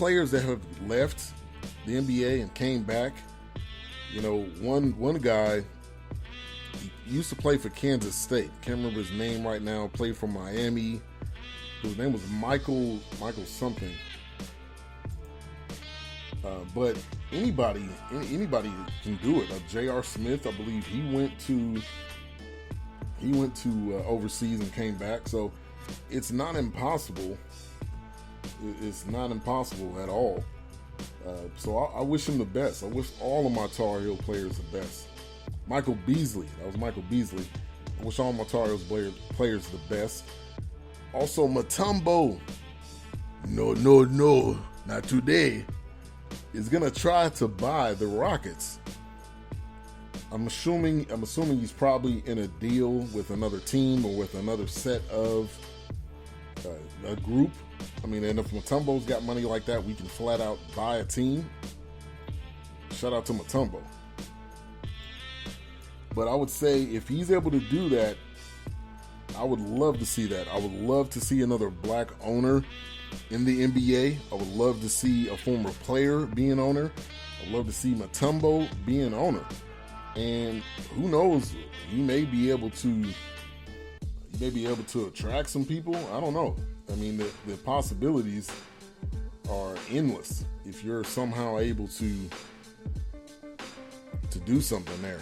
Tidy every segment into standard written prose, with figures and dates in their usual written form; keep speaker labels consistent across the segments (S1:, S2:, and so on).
S1: players that have left the NBA and came back, you know, one guy, he used to play for Kansas State. Can't remember his name right now. Played for Miami. His name was Michael something. But anybody can do it. J.R. Smith, I believe he went to overseas and came back. So it's not impossible. It's not impossible at all. So I wish him the best. I wish all of my Tar Heel players the best. Michael Beasley, that was Michael Beasley. I wish all my Tar Heels players the best. Also, Mutombo, no, not today, is gonna try to buy the Rockets. I'm assuming he's probably in a deal with another team or with another set of a group. I mean, and if Mutombo's got money like that, we can flat out buy a team. Shout out to Mutombo. But I would say if he's able to do that, I would love to see that. I would love to see another black owner in the NBA. I would love to see a former player be an owner. I'd love to see Mutombo be an owner. And who knows, he may be able to attract some people. I don't know. I mean, the possibilities are endless if you're somehow able to do something there.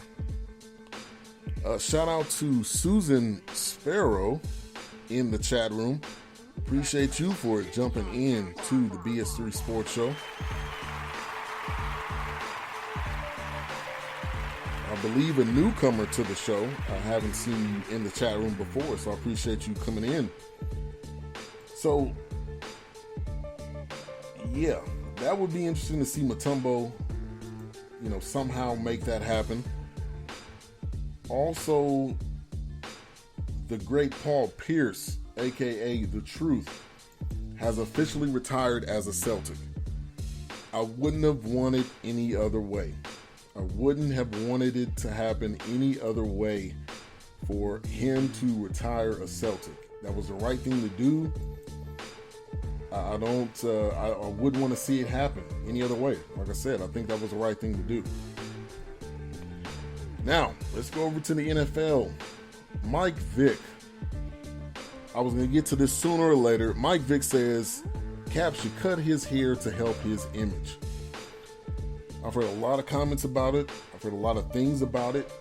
S1: Shout out to Susan Sparrow in the chat room. Appreciate you for jumping in to the BS3 Sports Show. I believe a newcomer to the show. I haven't seen you in the chat room before, so I appreciate you coming in. So, yeah, that would be interesting to see Mutombo, you know, somehow make that happen. Also, the great Paul Pierce, aka The Truth, has officially retired as a Celtic. I wouldn't have wanted any other way. I wouldn't have wanted it to happen any other way for him to retire a Celtic. That was the right thing to do. I wouldn't want to see it happen any other way. Like I said, I think that was the right thing to do. Now, let's go over to the NFL. Mike Vick. I was going to get to this sooner or later. Mike Vick says Cap should cut his hair to help his image. I've heard a lot of comments about it. I've heard a lot of things about it.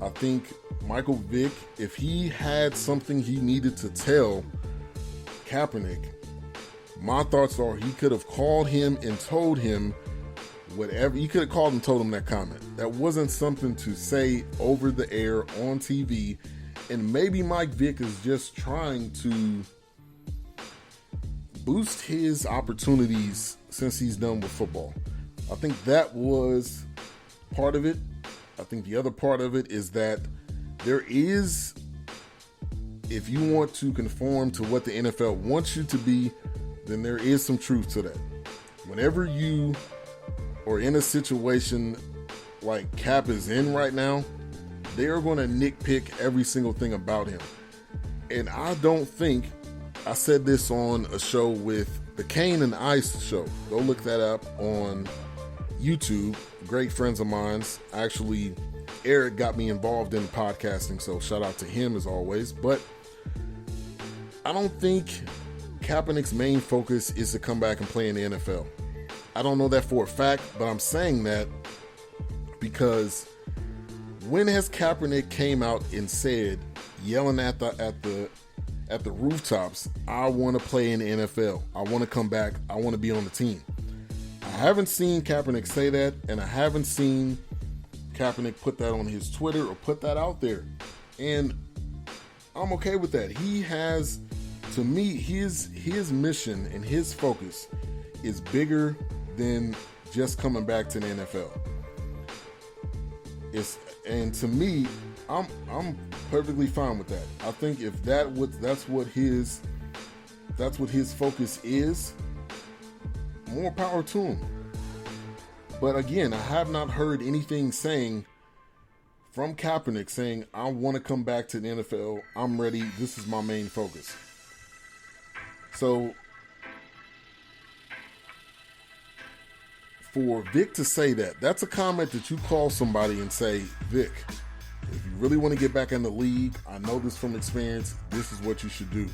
S1: I think Michael Vick, if he had something he needed to tell Kaepernick, my thoughts are he could have called him and told him whatever. He could have called and told him that comment. That wasn't something to say over the air on TV. And maybe Mike Vick is just trying to boost his opportunities since he's done with football. I think that was part of it. I think the other part of it is that there is, if you want to conform to what the NFL wants you to be, then there is some truth to that. Whenever you are in a situation like Cap is in right now, they are going to nitpick every single thing about him. And I don't think, I said this on a show with the Kane and Ice show. Go look that up on YouTube. Great friends of mine. Actually, Eric got me involved in podcasting, so shout out to him as always. But I don't think Kaepernick's main focus is to come back and play in the NFL. I don't know that for a fact, but I'm saying that because when has Kaepernick came out and said, yelling at the rooftops, I want to play in the NFL. I want to come back. I want to be on the team. I haven't seen Kaepernick say that, and I haven't seen Kaepernick put that on his Twitter or put that out there. And I'm okay with that. He has, to me, his mission and his focus is bigger than just coming back to the NFL. And to me, I'm perfectly fine with that. I think if that's what his focus is, more power to him. But again, I have not heard anything saying from Kaepernick saying, I want to come back to the NFL. I'm ready. This is my main focus. So for Vic to say that's a comment that you call somebody and say, Vic, if you really want to get back in the league, I know this from experience, this is what you should do.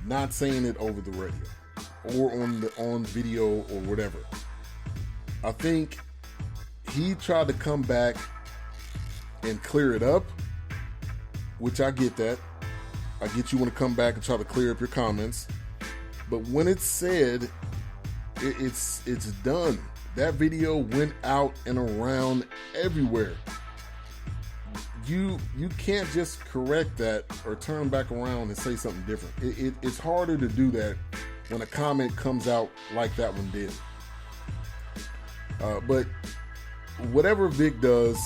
S1: Not saying it over the radio or on video or whatever. I think he tried to come back and clear it up, which I get that. I get you want to come back and try to clear up your comments. But when it's said, it's done. That video went out and around everywhere. You can't just correct that or turn back around and say something different. It's harder to do that when a comment comes out like that one did. But whatever Vic does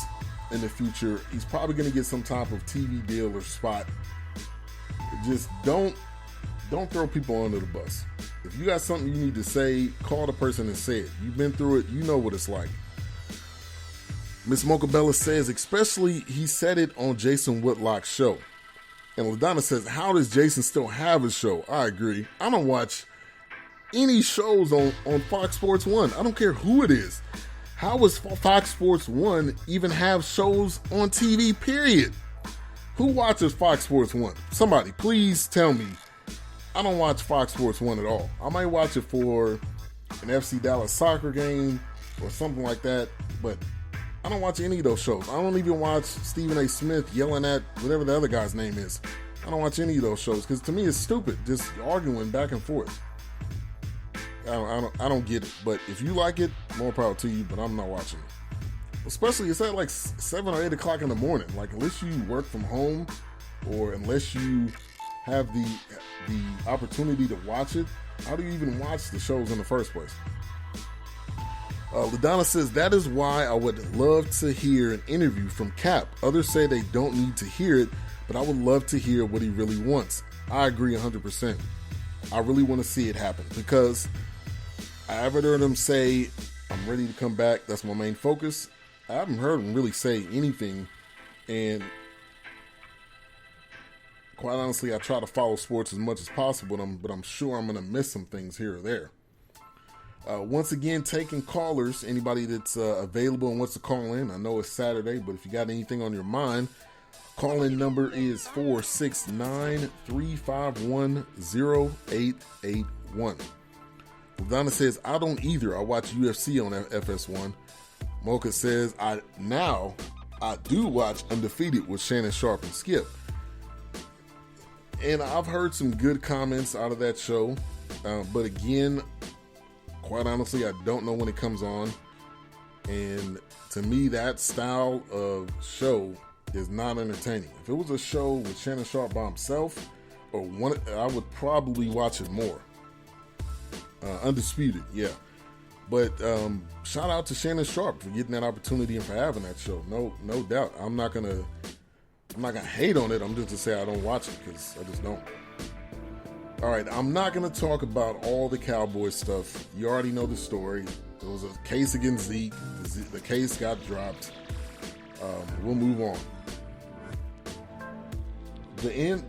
S1: in the future, he's probably going to get some type of TV deal or spot. Just don't throw people under the bus. If you got something you need to say, call the person and say it. You've been through it. You know what it's like. Miss Mocabella says, especially he said it on Jason Whitlock's show. And LaDonna says, how does Jason still have a show? I agree. I don't watch any shows on Fox Sports 1. I don't care who it is. How does Fox Sports 1 even have shows on TV, period? Who watches Fox Sports 1? Somebody, please tell me. I don't watch Fox Sports 1 at all. I might watch it for an FC Dallas soccer game or something like that, but I don't watch any of those shows. I don't even watch Stephen A. Smith yelling at whatever the other guy's name is. I don't watch any of those shows because to me it's stupid, just arguing back and forth. I don't get it. But if you like it, more power to you, but I'm not watching it. Especially it's at like 7 or 8 o'clock in the morning. Like unless you work from home or unless you have the opportunity to watch it, how do you even watch the shows in the first place? LaDonna says, that is why I would love to hear an interview from Cap. Others say they don't need to hear it, but I would love to hear what he really wants. I agree 100%. I really want to see it happen because I haven't heard him say, I'm ready to come back. That's my main focus. I haven't heard him really say anything. And quite honestly, I try to follow sports as much as possible, but I'm sure I'm going to miss some things here or there. Once again, taking callers, anybody that's available and wants to call in. I know it's Saturday, but if you got anything on your mind, call-in number is 469-351-0881. Donna says, I don't either. I watch UFC on FS1. Mocha says, I do watch Undefeated with Shannon Sharp and Skip. And I've heard some good comments out of that show. But again, quite honestly, I don't know when it comes on. And to me, that style of show is not entertaining. If it was a show with Shannon Sharp by himself, I would probably watch it more. Undisputed, yeah. But shout out to Shannon Sharp for getting that opportunity and for having that show. No doubt. I'm not gonna hate on it. I'm just to say I don't watch it because I just don't. All right, I'm not gonna talk about all the Cowboys stuff. You already know the story. There was a case against Zeke. The case got dropped. We'll move on. The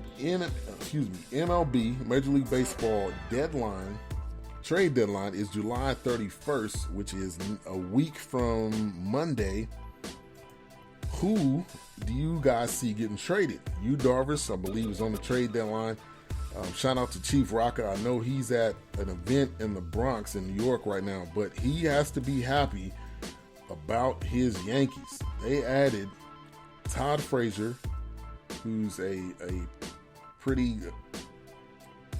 S1: MLB, Major League Baseball trade deadline is July 31st, which is a week from Monday. Who do you guys see getting traded? Yu Darvish, I believe, is on the trade deadline. Shout out to Chief Rocka. I know he's at an event in the Bronx in New York right now, but he has to be happy about his Yankees. They added Todd Frazier, who's a pretty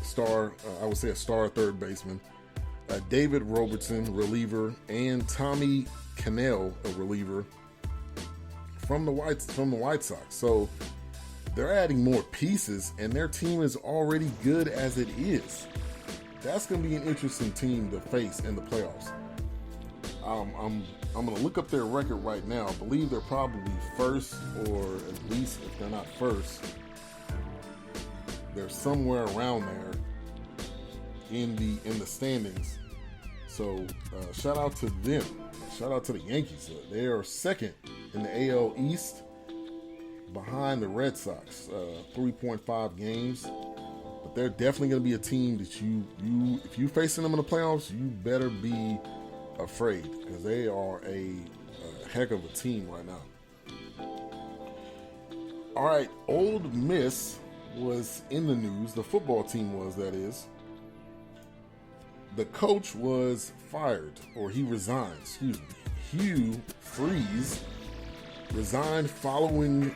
S1: star, I would say a star third baseman, David Robertson, reliever, and Tommy Cannell, a reliever from the White Sox. So they're adding more pieces, and their team is already good as it is. That's going to be an interesting team to face in the playoffs. I'm going to look up their record right now. I believe they're probably first, or at least if they're not first, they're somewhere around there in the standings. So shout out to them. Shout out to the Yankees. They are second in the AL East, behind the Red Sox, 3.5 games. But they're definitely going to be a team that you if you facing them in the playoffs, you better be afraid because they are a heck of a team right now. All right, Ole Miss was in the news. The football team was, that is. The coach was fired, or he resigned, excuse me. Hugh Freeze resigned following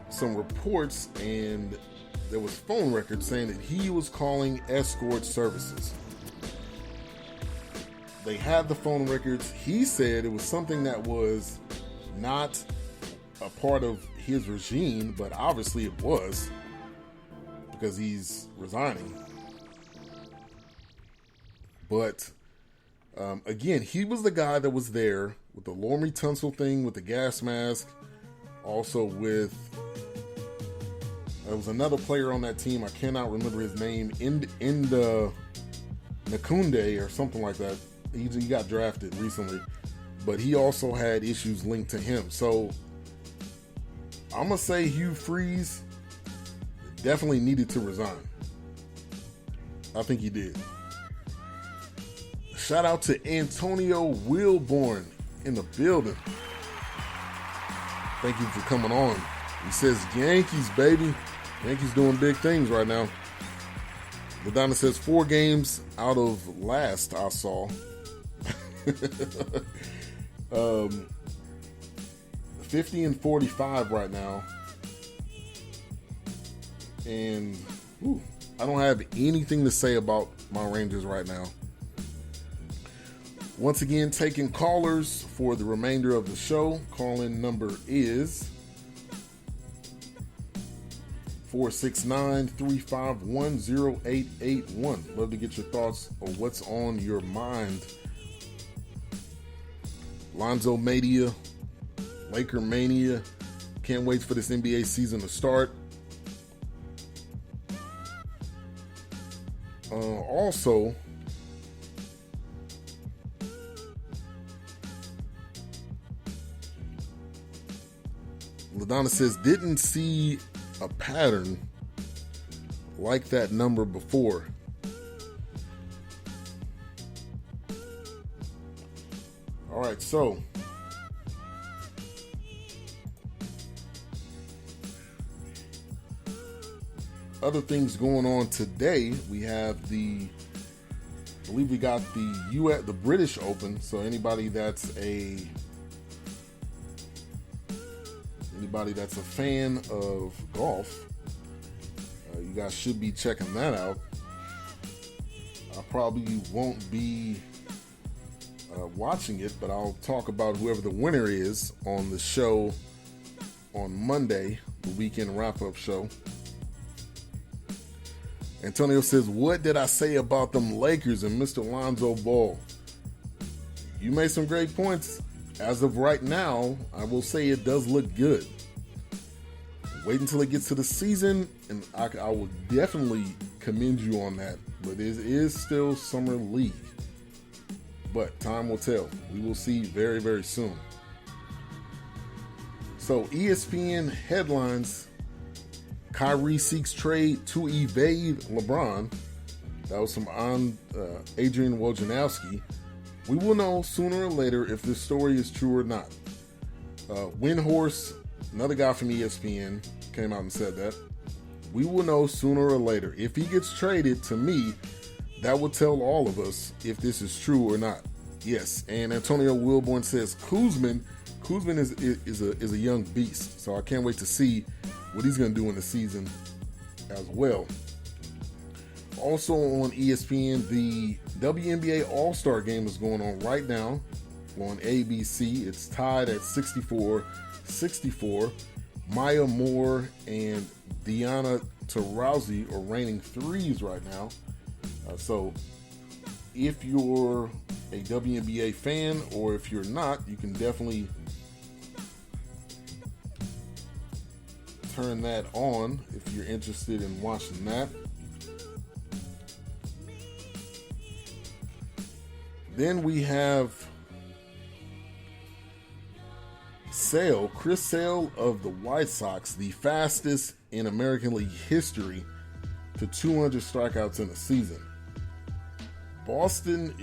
S1: some reports, and there was phone records saying that he was calling escort services. They had the phone records. He said it was something that was not a part of his regime, but obviously it was because he's resigning. But again, he was the guy that was there with the Lorme Tunsil thing, with the gas mask, also with there was another player on that team. I cannot remember his name. Inda Nakunde or something like that. He got drafted recently, but he also had issues linked to him. So I'm going to say Hugh Freeze definitely needed to resign. I think he did. Shout out to Antonio Wilborn in the building. Thank you for coming on. He says, Yankees, baby. Yankees doing big things right now. Madonna says 4 games out of last I saw. 50-45 right now. And I don't have anything to say about my Rangers right now. Once again, taking callers for the remainder of the show. Call-in number is 469-351-0881. Love to get your thoughts on what's on your mind. Lonzo Mania, Laker Mania. Can't wait for this NBA season to start. Also, LaDonna says, didn't see a pattern like that number before. All right, so other things going on today. We have I believe we got the British Open. So anybody that's a fan of golf, you guys should be checking that out. I probably won't be watching it, but I'll talk about whoever the winner is on the show on Monday, the weekend wrap-up show. Antonio says, what did I say about them Lakers and Mr. Lonzo Ball? You made some great points. As of right now, I will say it does look good. Wait until it gets to the season, and I will definitely commend you on that. But it is still summer league. But time will tell. We will see very, very soon. So ESPN headlines: Kyrie seeks trade to evade LeBron. That was from Adrian Wojnarowski. We will know sooner or later if this story is true or not. Windhorse, another guy from ESPN, came out and said that. We will know sooner or later. If he gets traded, to me, that will tell all of us if this is true or not. Yes, and Antonio Wilborn says Kuzman is a young beast, so I can't wait to see what he's going to do in the season as well. Also on ESPN, the WNBA All-Star Game is going on right now on ABC. It's tied at 64-64. Maya Moore and Diana Taurasi are reigning threes right now. So if you're a WNBA fan, or if you're not, you can definitely turn that on if you're interested in watching that. Then we have Chris Sale of the White Sox, the fastest in American League history to 200 strikeouts in a season. Boston